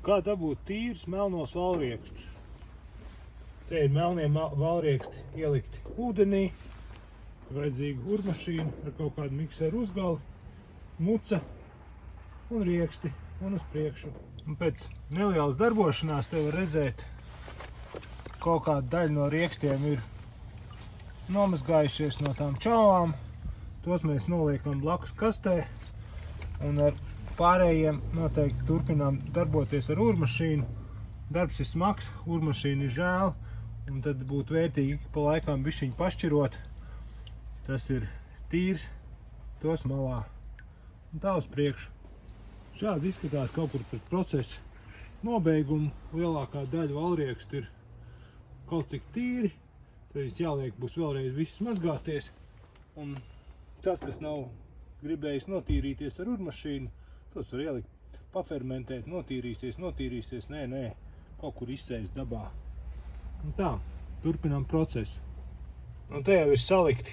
Kā dabūt tīrus melnos valriekstus? Te ir melnie valrieksti ielikti ūdenī. Vajadzīga urmašīna ar kaut kādu mikseru uzgali, muca un rieksti un uz priekšu. Un pēc nelielas darbošanās te var redzēt, kaut kāda daļa no riekstiem ir nomazgājušies no tām čaulām. Tos mēs noliekam blakus kastē un ar pārējiem noteikti turpinām darboties ar urmašīnu. Darbs ir smags, urmašīna ir žēl, un tad būtu vērtīgi pa laikām bišķiņ pašķirot. Tas ir tīrs, tos malā un tā uz priekšu. Šādi izskatās kaut kur pret procesu nobeigumu. Lielākā daļa valriekstu ir kaut cik tīri, tad jāliek būs vēlreiz viss mazgāties. Un tas, kas nav gribējis notīrīties ar urmašīnu, tos var ielikt, pafermentēt, notīrīsies, nē, kaut kur izsēs dabā. Un tā, turpinām procesu. Un te jau ir salikti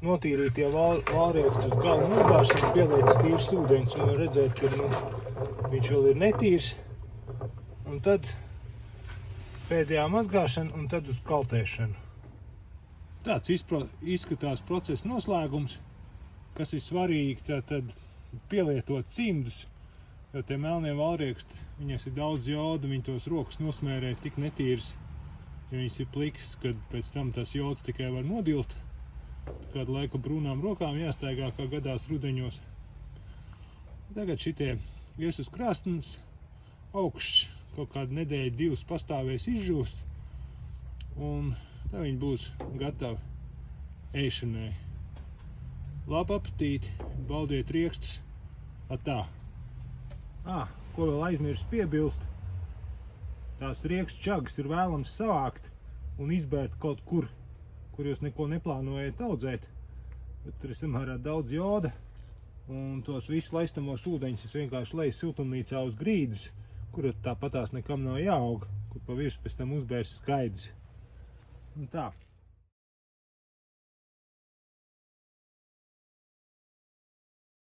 notīrītie valrieksti uz gala mazgāšanu, pielietas tīrs ūdeņs, un var redzēt, ka viņš vēl ir netīrs. Un tad pēdējā mazgāšana un tad uz kaltēšanu. Tāds izskatās procesa noslēgums, kas ir svarīgi, tad pielietot cimdus, jo tie melnie valrieksti, viņas ir daudz jodu, viņi tos rokas nosmērē tik netīras, ja viņas ir pliks, kad pēc tam tas jods tikai var nodilt. Kādu laiku brūnām rokām jāstaigā, kā gadās rudeņos. Tagad šitie ies uz krāsnes, augšs kaut kādu nedēļu, divas pastāvēs izžūst, un tā viņi būs gatavi ēšanai. Labu apetīti, baudiet riekstus. Atā. Ko vēl aizmirst piebilst, tās riekstu čagas ir vēlams savākt un izbērt kaut kur jūs neko neplānojat audzēt. Bet tur ir samērā daudz joda, un tos visus laistamos ūdeņus es vienkārši leju siltumnīcā uz grīdas, kur tāpatās nekam nav jāaug, kur pa virsmu pēc tam uzbērs skaidrs. Un tā.